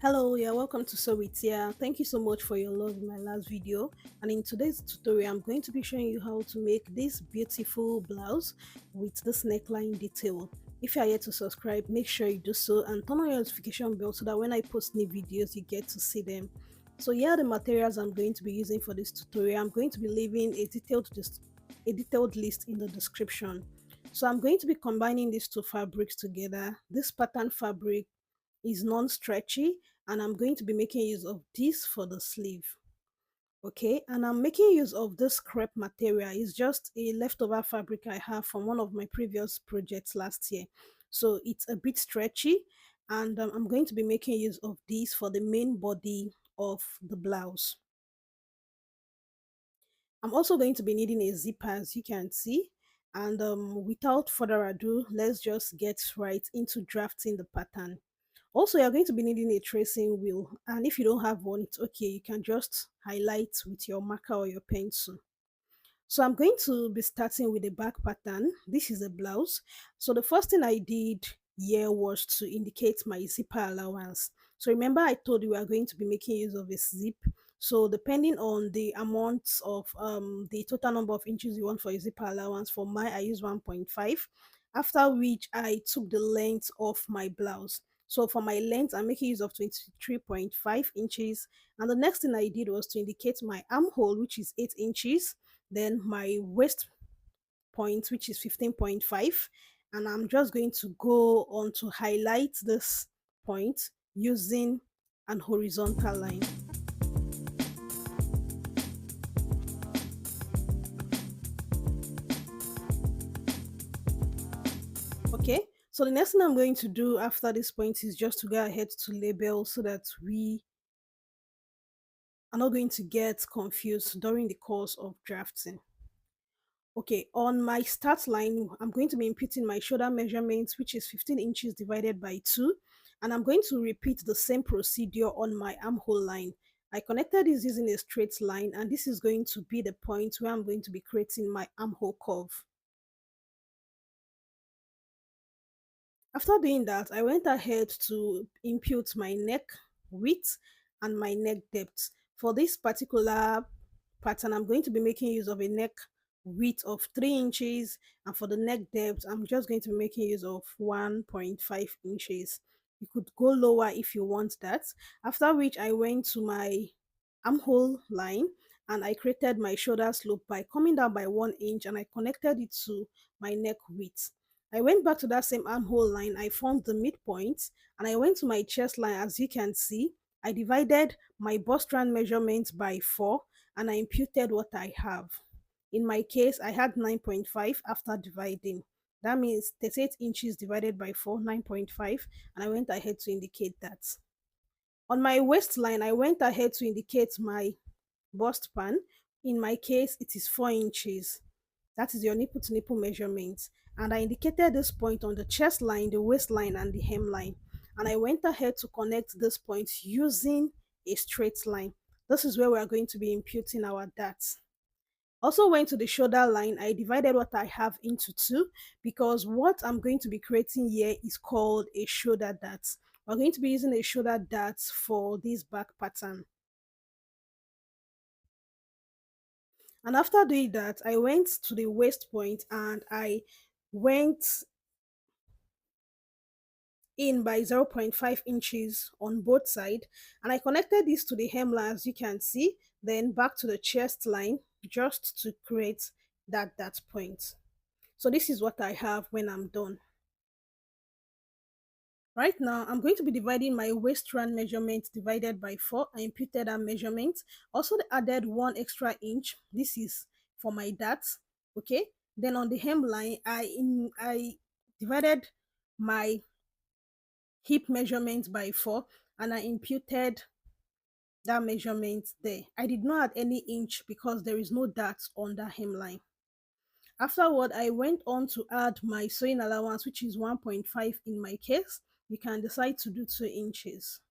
Hello, yeah, welcome to Sewwithtia. Thank you so much for your love in my last video. And in today's tutorial, I'm going to be showing you how to make this beautiful blouse with this neckline detail. If you are yet to subscribe, make sure you do so and turn on your notification bell so that when I post new videos, you get to see them. So here are the materials I'm going to be using for this tutorial. I'm going to be leaving a detailed list in the description. So I'm going to be combining these two fabrics together. This pattern fabric is non-stretchy and I'm going to be making use of this for the sleeve. Okay, and I'm making use of this crepe material. It's just a leftover fabric I have from one of my previous projects last year, so it's a bit stretchy, and I'm going to be making use of this for the main body of the blouse. I'm also going to be needing a zipper, as you can see, and without further ado, let's just get right into drafting the pattern. Also, you're going to be needing a tracing wheel, and if you don't have one, it's okay. You can just highlight with your marker or your pencil. So I'm going to be starting with the back pattern. This is a blouse. So the first thing I did here was to indicate my zipper allowance. So remember I told you we are going to be making use of a zip. So depending on the amount of the total number of inches you want for a zipper allowance, for my I use 1.5, after which I took the length of my blouse. So for my length, I'm making use of 23.5 inches. And the next thing I did was to indicate my armhole, which is 8 inches, then my waist point, which is 15.5, and I'm just going to go on to highlight this point using an horizontal line. Okay, so the next thing I'm going to do after this point is just to go ahead to label so that we are not going to get confused during the course of drafting. Okay, on my start line, I'm going to be inputting my shoulder measurement, which is 15 inches divided by 2. And I'm going to repeat the same procedure on my armhole line. I connected this using a straight line, and this is going to be the point where I'm going to be creating my armhole curve. After doing that, I went ahead to input my neck width and my neck depth. For this particular pattern, I'm going to be making use of a neck width of 3 inches, and for the neck depth, I'm just going to be making use of 1.5 inches. You could go lower if you want that. After which, I went to my armhole line and I created my shoulder slope by coming down by 1 inch, and I connected it to my neck width. I went back to that same armhole line, I formed the midpoint, and I went to my chest line. As you can see, I divided my bust round measurement by 4 and I imputed what I have. In my case, I had 9.5 after dividing. That means 38 inches divided by 4, 9.5, and I went ahead to indicate that. On my waistline, I went ahead to indicate my bust span. In my case, it is 4 inches. That is your nipple to nipple measurement. And I indicated this point on the chest line, the waistline, and the hemline. And I went ahead to connect this point using a straight line. This is where we are going to be imputing our darts. Also went to the shoulder line, I divided what I have into two because what I'm going to be creating here is called a shoulder dart. We're going to be using a shoulder dart for this back pattern. And after doing that, I went to the waist point and I went in by 0.5 inches on both sides, and I connected this to the hemline, as you can see, then back to the chest line just to create that point. So this is what I have when I'm done. Right now, I'm going to be dividing my waist round measurement divided by 4. I imputed that measurement. Also added 1 extra inch. This is for my dart. Okay. Then on the hemline, I divided my hip measurement by 4 and I imputed that measurement there. I did not add any inch because there is no dart on the hemline. Afterward, I went on to add my sewing allowance, which is 1.5 in my case. You can decide to do 2 inches.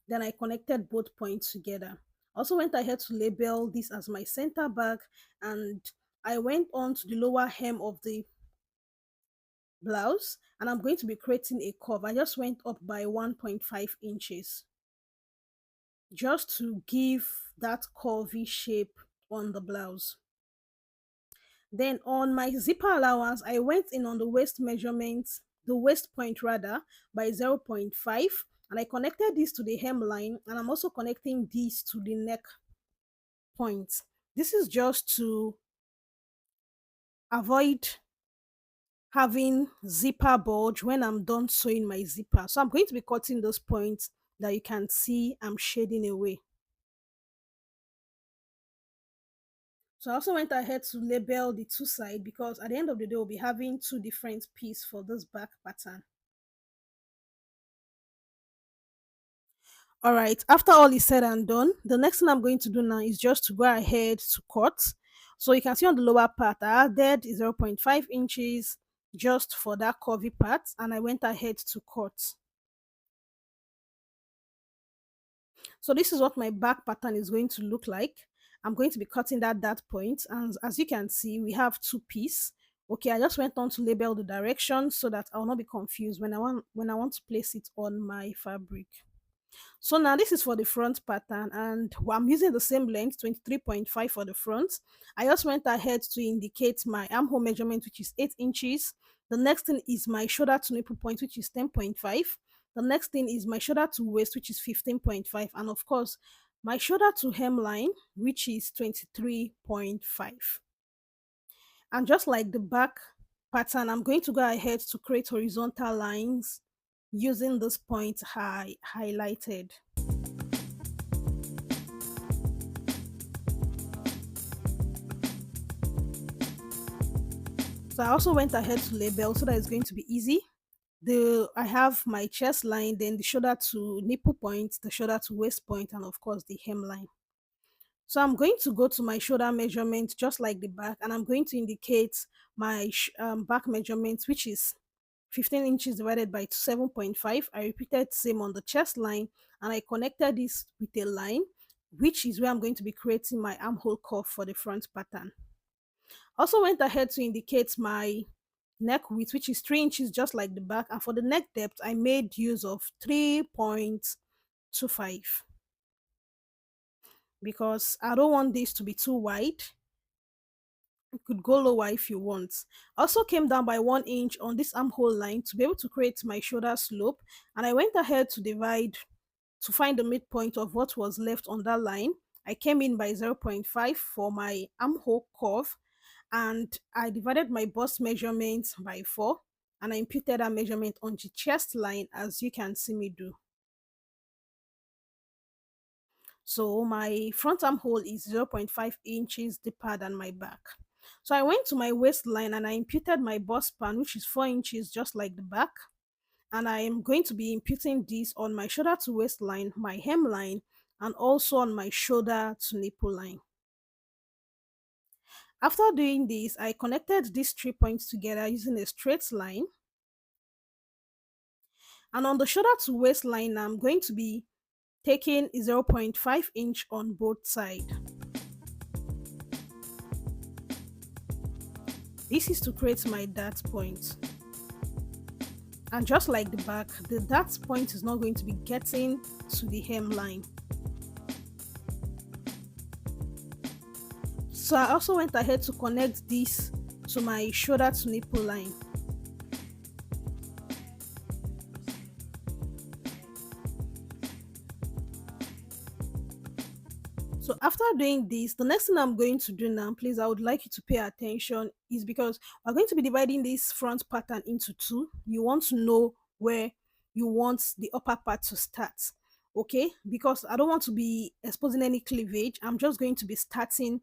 Then I connected both points together. Also went ahead to label this as my center back, and I went on to the lower hem of the blouse and I'm going to be creating a curve. I just went up by 1.5 inches just to give that curvy shape on the blouse. Then on my zipper allowance, I went in on the waist measurement, the waist point rather, by zero point 0.5, and I connected this to the hemline, and I'm also connecting this to the neck point. This is just to avoid having zipper bulge when I'm done sewing my zipper. So I'm going to be cutting those points that you can see I'm shading away. So I also went ahead to label the two sides because at the end of the day, we'll be having two different pieces for this back pattern. All right, after all is said and done, the next thing I'm going to do now is just to go ahead to cut. So you can see on the lower part, I added 0 0.5 inches just for that curvy part, and I went ahead to cut. So this is what my back pattern is going to look like. I'm going to be cutting that point, and as you can see, we have two pieces. Okay, I just went on to label the direction so that I'll not be confused when I want to place it on my fabric. So now this is for the front pattern, and I'm using the same length, 23.5 for the front. I just went ahead to indicate my armhole measurement, which is 8 inches. The next thing is my shoulder to nipple point, which is 10.5. The next thing is my shoulder to waist, which is 15.5. And of course, my shoulder to hemline, which is 23.5. And just like the back pattern, I'm going to go ahead to create horizontal lines using this point highlighted. So I also went ahead to label so that it's going to be easy. I have my chest line, then the shoulder to nipple point, the shoulder to waist point, and of course the hemline. So I'm going to go to my shoulder measurement just like the back, and I'm going to indicate my back measurement, which is 15 inches divided by 7.5. I repeated same on the chest line, and I connected this with a line, which is where I'm going to be creating my armhole curve for the front pattern. Also went ahead to indicate my neck width, which is 3 inches just like the back, and for the neck depth I made use of 3.25 because I don't want this to be too wide. You could go lower if you want. Also came down by 1 inch on this armhole line to be able to create my shoulder slope, and I went ahead to divide to find the midpoint of what was left on that line. I came in by 0 0.5 for my armhole curve, and I divided my bust measurement by 4, and I imputed that measurement on the chest line as you can see me do. So my front armhole is 0 0.5 inches deeper than my back. So I went to my waistline and I imputed my bust span, which is 4 inches just like the back. And I am going to be imputing this on my shoulder to waistline, my hemline, and also on my shoulder to nipple line. After doing this, I connected these 3 points together using a straight line. And on the shoulder to waistline, I'm going to be taking 0 0.5 inch on both sides. This is to create my dart point. And just like the back, the dart point is not going to be getting to the hemline. So I also went ahead to connect this to my shoulder to nipple line. So after doing this, the next thing I'm going to do now, please, I would like you to pay attention, is because we're going to be dividing this front pattern into two. You want to know where you want the upper part to start. Okay, because I don't want to be exposing any cleavage. I'm just going to be starting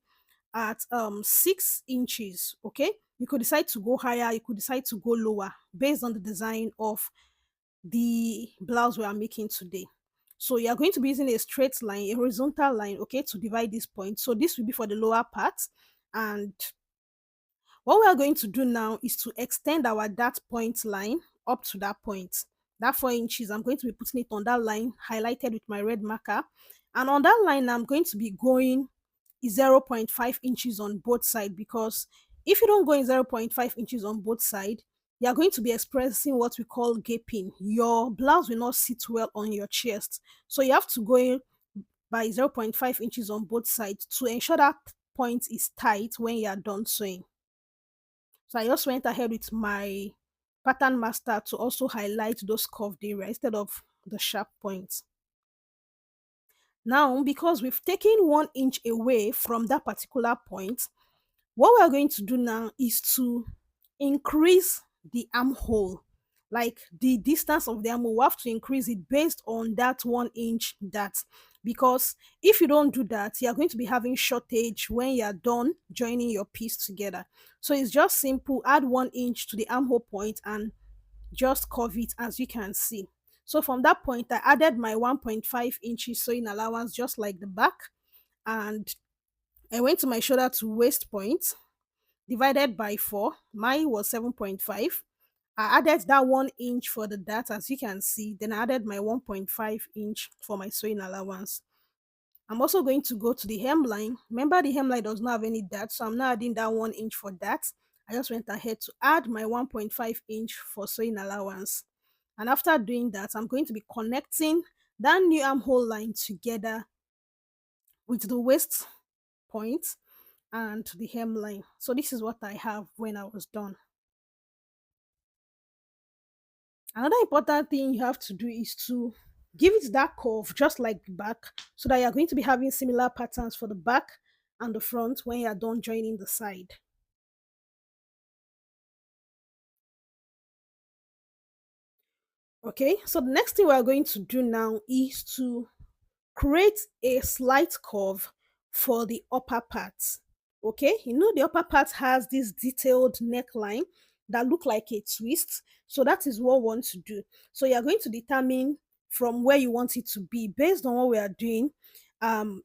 at 6 inches. Okay, you could decide to go higher, you could decide to go lower based on the design of the blouse we are making today. So you are going to be using a straight line, a horizontal line, okay, to divide this point. So this will be for the lower part. And what we are going to do now is to extend our dart point line up to that point. That 4 inches, I'm going to be putting it on that line highlighted with my red marker. And on that line, I'm going to be going 0 0.5 inches on both sides, because if you don't go in 0 0.5 inches on both sides, you are going to be expressing what we call gaping. Your blouse will not sit well on your chest. So you have to go in by 0.5 inches on both sides to ensure that point is tight when you are done sewing. So I just went ahead with my pattern master to also highlight those curved areas instead of the sharp points. Now, because we've taken 1 inch away from that particular point, what we're going to do now is to increase the armhole. Like the distance of the armhole, we have to increase it based on that 1 inch that, because if you don't do that, you're going to be having shortage when you're done joining your piece together. So it's just simple, add 1 inch to the armhole point and just curve it as you can see. So from that point, I added my 1.5 inches sewing allowance just like the back, and I went to my shoulder to waist point, divided by 4. Mine was 7.5. I added that 1 inch for the dart as you can see. Then I added my 1.5 inch for my sewing allowance. I'm also going to go to the hemline. Remember, the hemline does not have any dart, so I'm not adding that 1 inch for that. I just went ahead to add my 1.5 inch for sewing allowance. And after doing that, I'm going to be connecting that new armhole line together with the waist point and the hemline. So this is what I have when I was done. Another important thing you have to do is to give it that curve just like the back, so that you're going to be having similar patterns for the back and the front when you're done joining the side. Okay, so the next thing we're going to do now is to create a slight curve for the upper part. Okay, you know the upper part has this detailed neckline that look like a twist. So that is what we want to do. So you're going to determine from where you want it to be based on what we are doing.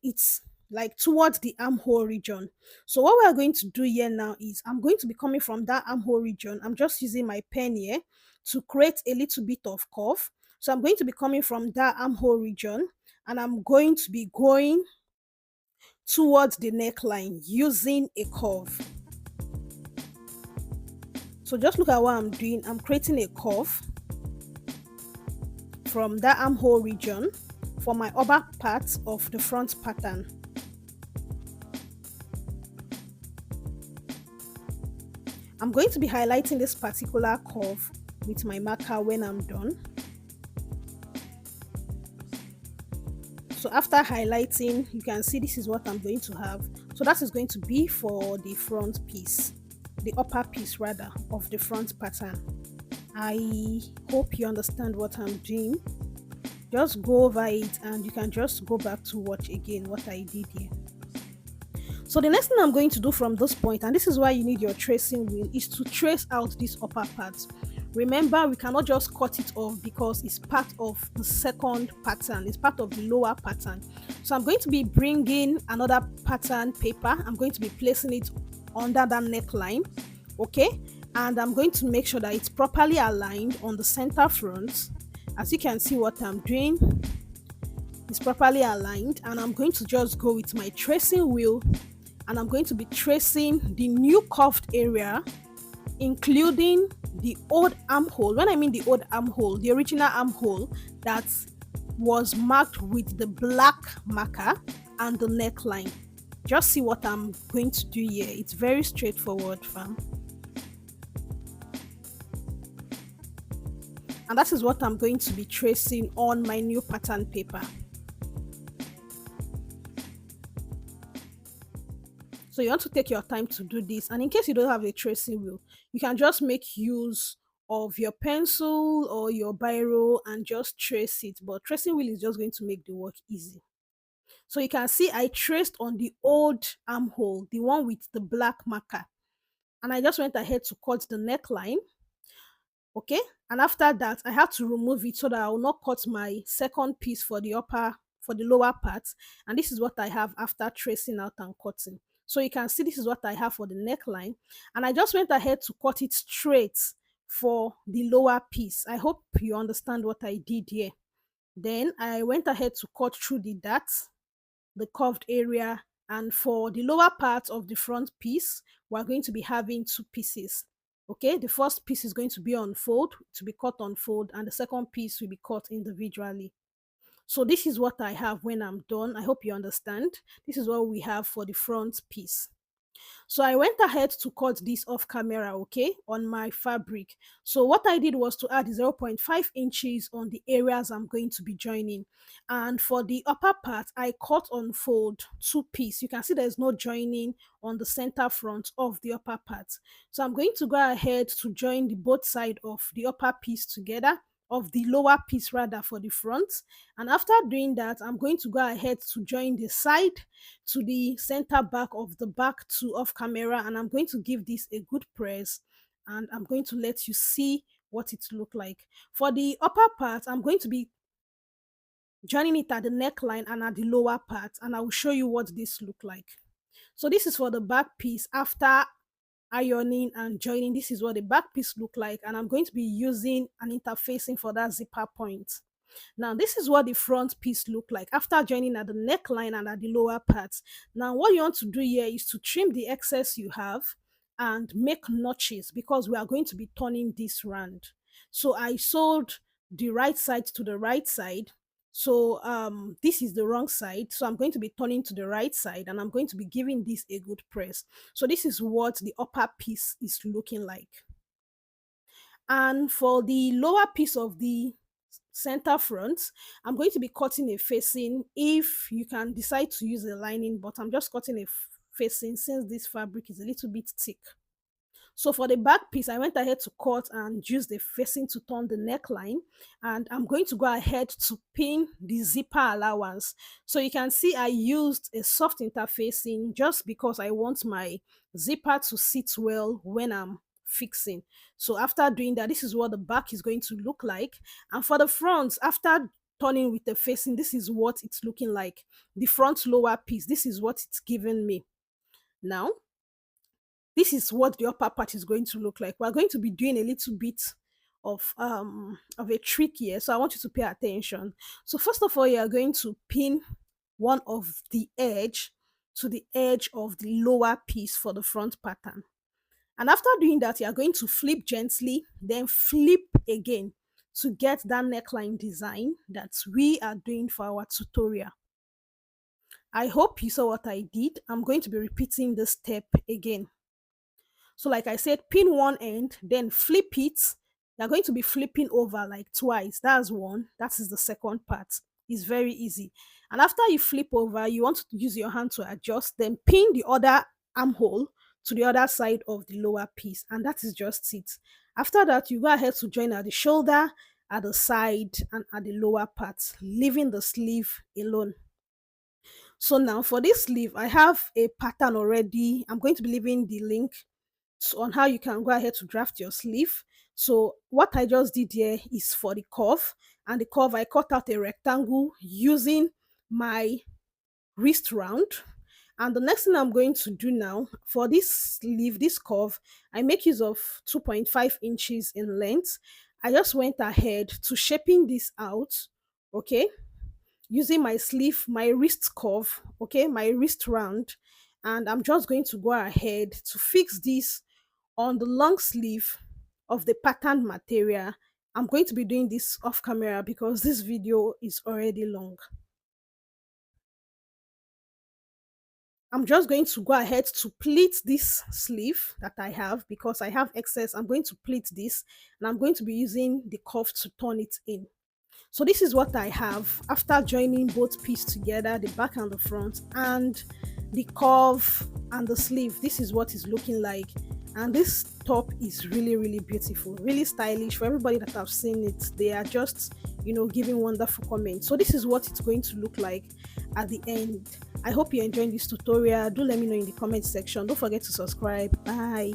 It's like towards the armhole region. So what we are going to do here now is I'm going to be coming from that armhole region. I'm just using my pen here to create a little bit of curve. So I'm going to be coming from that armhole region, and I'm going to be going towards the neckline using a curve. So just look at what I'm doing. I'm creating a curve from that armhole region for my upper part of the front pattern. I'm going to be highlighting this particular curve with my marker when I'm done. So after highlighting, you can see this is what I'm going to have. So that is going to be for the front piece, the upper piece rather, of the front pattern. I hope you understand what I'm doing. Just go over it and you can just go back to watch again what I did here. So the next thing I'm going to do from this point, and this is why you need your tracing wheel, is to trace out this upper part. Remember, we cannot just cut it off because it's part of the second pattern, it's part of the lower pattern. So I'm going to be bringing another pattern paper. I'm going to be placing it under that neckline, okay, and I'm going to make sure that it's properly aligned on the center front. As you can see, what I'm doing is properly aligned, and I'm going to just go with my tracing wheel, and I'm going to be tracing the new curved area, including the old armhole. When I mean the old armhole, the original armhole that was marked with the black marker, and the neckline. Just see what I'm going to do here. It's very straightforward, fam. And that is what I'm going to be tracing on my new pattern paper. So you want to take your time to do this, and in case you don't have a tracing wheel, you can just make use of your pencil or your biro and just trace it, but tracing wheel is just going to make the work easy. So you can see I traced on the old armhole, the one with the black marker, and I just went ahead to cut the neckline. Okay, and after that I had to remove it so that I will not cut my second piece for the lower part. And this is what I have after tracing out and cutting. So you can see this is what I have for the neckline, and I just went ahead to cut it straight for the lower piece. I hope you understand what I did here. Then I went ahead to cut through the dart, the curved area, and for the lower part of the front piece we're going to be having two pieces. Okay, the first piece is going to be on fold, to be cut on fold, and the second piece will be cut individually. So this is what I have when I'm done. I hope you understand. This is what we have for the front piece. So I went ahead to cut this off camera, okay, on my fabric. So what I did was to add 0.5 inches on the areas I'm going to be joining. And for the upper part, I cut on fold two piece. You can see there's no joining on the center front of the upper part. So I'm going to go ahead to join the both side of the upper piece together, of the lower piece rather, for the front. And after doing that, I'm going to go ahead to join the side to the center back of the back to off camera, and I'm going to give this a good press, and I'm going to let you see what it look like. For the upper part, I'm going to be joining it at the neckline and at the lower part, and I will show you what this look like. So this is for the back piece. After ironing and joining, this is what the back piece look like, and I'm going to be using an interfacing for that zipper point. Now, this is what the front piece look like after joining at the neckline and at the lower parts. Now, what you want to do here is to trim the excess you have and make notches, because we are going to be turning this round. So I sewed the right side to the right side. So this is the wrong side. So I'm going to be turning to the right side, and I'm going to be giving this a good press. So this is what the upper piece is looking like. And for the lower piece of the center front, I'm going to be cutting a facing. If you can decide to use a lining, but I'm just cutting a facing since this fabric is a little bit thick. So for the back piece, I went ahead to cut and use the facing to turn the neckline, and I'm going to go ahead to pin the zipper allowance. So you can see I used a soft interfacing just because I want my zipper to sit well when I'm fixing. So after doing that, this is what the back is going to look like. And for the front, after turning with the facing, this is what it's looking like. The front lower piece, this is what it's giving me. Now this is what the upper part is going to look like. We're going to be doing a little bit of a trick here, so I want you to pay attention. So first of all, you are going to pin one of the edge to the edge of the lower piece for the front pattern. And after doing that, you are going to flip gently, then flip again to get that neckline design that we are doing for our tutorial. I hope you saw what I did. I'm going to be repeating this step again. So like I said, pin one end, then flip it. You're going to be flipping over like twice. That's one. That is the second part. It's very easy. And after you flip over, you want to use your hand to adjust, then pin the other armhole to the other side of the lower piece. And that is just it. After that, you go ahead to join at the shoulder, at the side, and at the lower part, leaving the sleeve alone. So now for this sleeve, I have a pattern already. I'm going to be leaving the link on how you can go ahead to draft your sleeve. So what I just did here is for the curve, and the curve I cut out a rectangle using my wrist round. And the next thing I'm going to do now for this sleeve, this curve, I make use of 2.5 inches in length. I just went ahead to shaping this out, okay, using my sleeve, my wrist curve, okay, my wrist round. And I'm just going to go ahead to fix this on the long sleeve of the patterned material. I'm going to be doing this off camera because this video is already long. I'm just going to go ahead to pleat this sleeve that I have because I have excess. I'm going to pleat this, and I'm going to be using the cuff to turn it in. So this is what I have after joining both pieces together, the back and the front, and the curve and the sleeve. This is what it's looking like. And this top is really beautiful, really stylish. For everybody that have seen it, they are just, giving wonderful comments. So this is what it's going to look like at the end. I hope you're enjoying this tutorial. Do let me know in the comment section. Don't forget to subscribe. Bye.